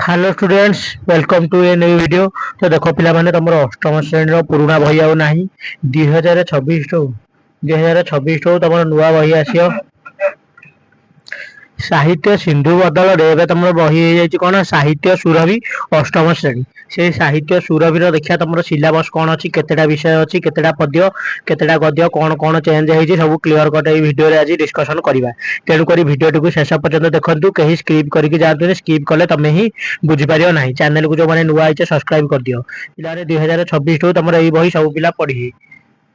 Hello students, welcome to a new video. तो देखो पिला माने तमरो अष्टम श्रेणी पुराणा बही आउ नाही 2026 टू 2026 टू तमरो नुआ बही आसियो साहित्य सिंधु बदल रे तुम बही कौन साहित्य सुरभि अष्टम श्रेणी से साहित्य सुरभि देखा तुम सिलेबस कौन अच्छी केतेटा विषय अच्छी केतेटा पद्य केतेटा गद्य कौन कौन चेंज होती सब क्लीयर कट भिडियो आज डिस्कसन करवा। तेणुक भिडियो टी शेष पर्यटन देखु कहीं स्किप करके जातु स्किप कले तुम ही बुझीपार ना चैनल को जो मैंने नुआ है सब्सक्राइब कर दियो। पिले 2026 टू तुम यही बही सब पिला पढ़ी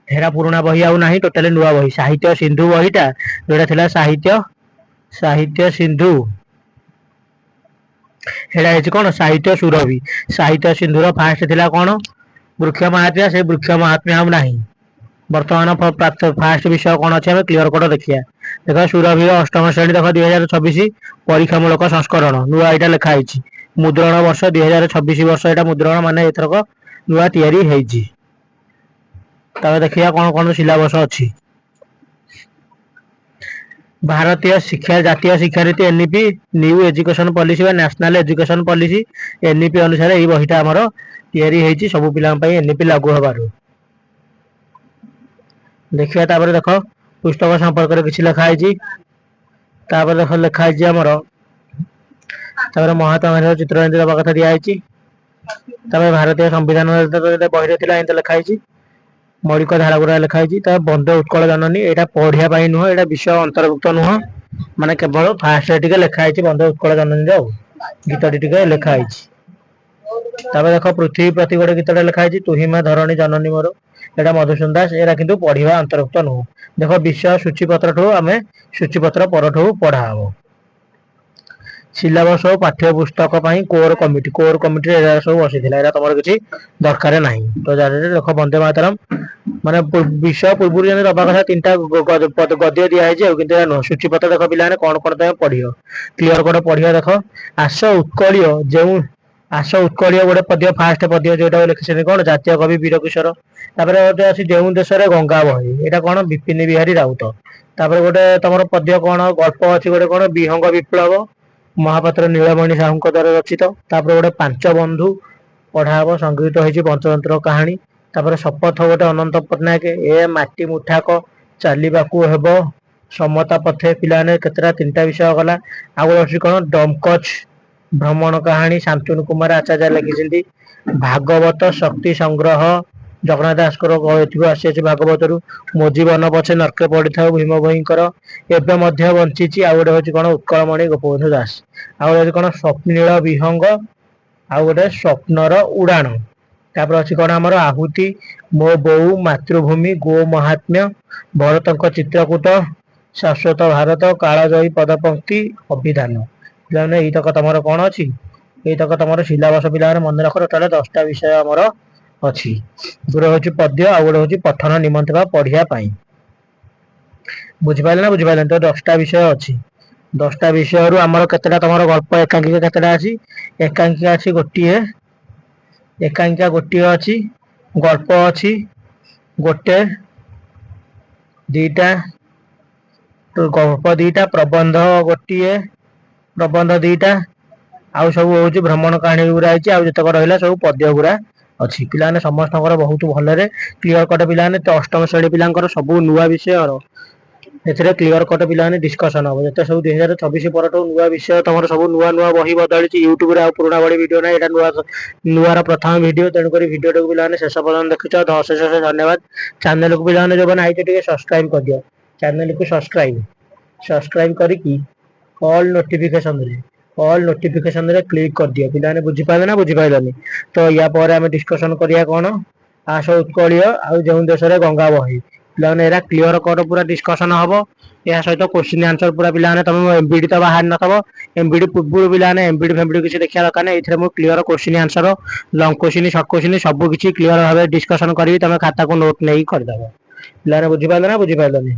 हेरा पुराणा बही आउ ना टोटाली नुआ बही साहित्य सिंधु बहीटा जोटा साहित्य साहित्य सिंधु हेड़ा कौन साहित्य सुरभि साहित्य सिंधुर फास्ट थिला कौन वृक्ष महात्म्य से वृक्ष महात्म्य हम ना बर्तमान फास्ट विषय कौन अच्छे क्लीयर कट देखिए। देख सुरभि अष्टम श्रेणी देख 2026 परीक्षामूलक संस्करण नुआ यहाँ लिखाई मुद्रण वर्ष 2026 वर्ष यहाँ मुद्रण मान एथरक नुआ तैयारी देखिए कौन कौन सिलेबस अच्छी। भारतीय शिक्षा जातीय शिक्षा नीति एनईपी न्यू एजुकेशन पॉलिसी व नेशनल एजुकेशन पॉलिसी एनईपी अनुसार यही बहीटा आमर या सब पिला एनईपी लागू हबार देखिए। देख पुस्तक संपर्क किसी लिखाई देख लिखाई आमर महात्मा गांधी चित्र दवा कथा दिखाई भारतीय संविधान बही लिखाई मौलिक धारा गुरा लिखाई बंदे उत्कल जननी यहाँ पढ़ाई नुह यहाँ विषय अंतर्भुक्त नुह माने केवल फास्ट टे लिखाई बंदे उत्कल जननी गीत टी लिखाई। देख पृथ्वी प्रति गोटे गीत लिखाई तुहिमा धरणी जननी मोर यहाँ मधुसूदन दास यहाँ कि पढ़ा अंतर्भुक्त नुह। देख विषय सूचीपत्र ठू आम सूचीपत्र पर पढ़ा हम सिलेबस और पाठ्य पुस्तक कोर कमिटी सब बसी तुम किसी दरकार ना तो देख वंदे मातरम माने विषय पूर्व दबा कथा 3टा गद्य दिखाई कि सूचीपत्र देख पिला कौन कौन तुम पढ़ क्लीयर कट पढ़िया। देख आस उत्कल जो आस उत्कल गोटे पद्य फास्ट पद्य जो लिखी कौन जातीय कवि वीर किशोर गोटे अच्छी जो देश में गंगा बही यहाँ कौन विपिन बिहारी राउत गोटे तुम पद्य कौन गल्प अच्छी गोटे कौन विहंग विप्लव महापात्र नीलमणि साहू द्वारा रचित गोटे पांच बंधु पढ़ा हम संगृहित होती पंचतंत्र कहानी शपथ गोटे अनंत पट्टनायक ए माटी मुठाक चलवाकू हेब समता पथे पिलाने केतटा 3टा विषय गला आ गोटे कौन डमकच भ्रमण कहानी शांतनु कुमार आचार्य लिखिं भागवत शक्ति संग्रह जगन्नाथ दास आसी भागवत मो जीवन पछे नर्के पड़ी था भीम भईकर एवं बंची आ गोटे हूँ कौन उत्कलमणि गोपबंधु दास आ गोटे कौन स्वप्नील विहंग आ गोटे स्वप्नर उड़ाण अच्छी कौन आमर आहुति मो बोऊ मातृभूमि गो महात्म्य भरत चित्रकूट शाश्वत भारत कालजयी पदपंक्ति अभिधान पिला यही तक तुम कौन अच्छी यही तक तुम सिलेबस पिला मन रख टोटाल 10टा विषय आमर अच्छी गोटे हूँ पद्य आ गोटे हूँ पठन निमंत पढ़ाई बुझिपारे ना बुझिपारे तो 10टा विषय अच्छी 10टा विषय आमर केतेटा तुम गल्प एकांकिका केतेटा अच्छी एकांकिका अच्छी गोटे एकांकिका गोटे अच्छी गल्प अच्छी गोटे दीटा गल्प दीटा प्रबंध गोटे प्रबंध दीटा आउ सब हूँ भ्रमण कहानी गुरा जितक रहा सब पद्य गुरा अच्छी पिलाने समस्त बहुत भलरे क्लीयर कट पिलाने अष्टम श्रेणी पिला सब नुआ विषय क्लीयर कट पिलाने डिस्कसन हम जो सब 2026 पर नुआ विषय तुम सब नुआ नुआ बही बदली यूट्यूब पुराणा बड़ी वीडियो ना नुआ नुआर प्रथम वीडियो तेणुक वीडियो टाक पिलाने शेष पर्यटन देखुच अशेष धन्यवाद। चैनल को पिलाने जो मैंने आई सब्सक्राइब कर दियो चैनल को सब्सक्राइब करके ऑल नोटिफिकेशन रे क्लिक कर दियो पिलाने बुझीपारे ना बुझीपारे तो या पर आम डिस्कसन करिया कौन आस उत्कल आ जो देश में गंगा बही पिलाने एरा क्लीयर कट पूरा डिस्कसन हम या सहित क्वेश्चन आंसर पूरा पिलाने तुम एमबीडी तो बाहर नथब एमबीडी पूर्व पिलाने एमबीडी फेमबीडी किसी देखा दरकार नहीं ये clear question answer long question shirt question सब किसी क्लीयर भाव डिस्कसन करी तुम खाता को नोट नहीं करदेव पिलाने बुझीपारे ना बुझीपारे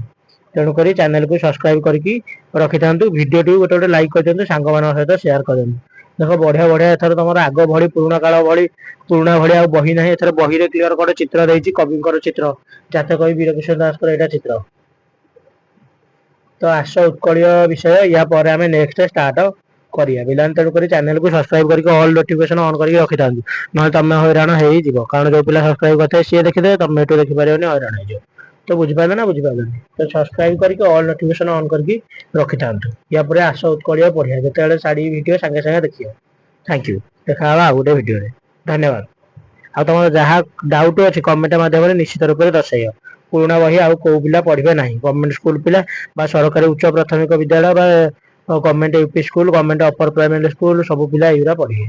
तेणुक चैनल को सब्सक्राइब करके रखी था वीडियो टी गोटे लाइक कर दिखाँ सांग मान सहित सेयार कर देख बढ़िया बढ़िया एथर तुम आग भली पुराणा काल भली पुराणा भाई आ बही ना एथर बही रे क्लीयर कट चित्र देती कवि चित्र जाते कवि वीर किशोर दास यहाँ चित्र तो आस उत्कल विषय या पर आम नेक्स्ट स्टार्ट କରିବା ପିଲାମାନେ ତେଣୁ କରି ଚ୍ୟାନେଲକୁ ସବସ୍କ୍ରାଇବ କରିକି ଅଲ୍ ନୋଟିଫିକେସନ ଅନ୍ କରିକି ରଖିଥାନ୍ତୁ ନହେଲେ ତମେ ହଇରାଣ ହେଇଯିବ କାରଣ ଯୋଉ ପିଲା ସବସ୍କ୍ରାଇବ କରିଥିବେ ସିଏ ଦେଖିଦେବେ ତମେ ଏଠୁ ଦେଖିପାରିବନି ହଇରାଣ ହେଇଯିବ ତ ବୁଝିପାରିଲେ ନା ବୁଝିପାରିଲନି ତ ସବସ୍କ୍ରାଇବ କରିକି ଅଲ୍ ନୋଟିଫିକେସନ ଅନ୍ କରିକି ରଖିଥାନ୍ତୁ ୟା ପରେ ଆସ ଉତ୍କଳୀୟ ପଢିବା ଯେତେବେଳେ ଛାଡିବି ଭିଡିଓ ସାଙ୍ଗେ ସାଙ୍ଗେ ଦେଖିବ ଥ୍ୟାଙ୍କ ୟୁ ଦେଖାହବା ଆଉ ଗୋଟେ ଭିଡିଓରେ ଧନ୍ୟବାଦ ଆଉ ତମର ଯାହା ଡାଉଟ ଅଛି କମେଣ୍ଟ ମାଧ୍ୟମରେ ନିଶ୍ଚିତ ରୂପରେ ଦର୍ଶାଇବ ପୁରୁଣା ବହି ଆଉ କୋଉ ପିଲା ପଢିବେ ନାହିଁ ଗଭର୍ଣ୍ଣମେଣ୍ଟ ସ୍କୁଲ ପିଲା ବା ସରକାରୀ ଉଚ୍ଚ ପ୍ରାଥମିକ ବିଦ୍ୟାଳୟ ବା ଗଭର୍ଣ୍ଣମେଣ୍ଟ ୟୁପି ସ୍କୁଲ ଗଭର୍ଣ୍ଣମେଣ୍ଟ ଅପର ପ୍ରାଇମେରୀ ସ୍କୁଲ ସବୁ ପିଲା ଏଇଗୁରା ପଢିବେ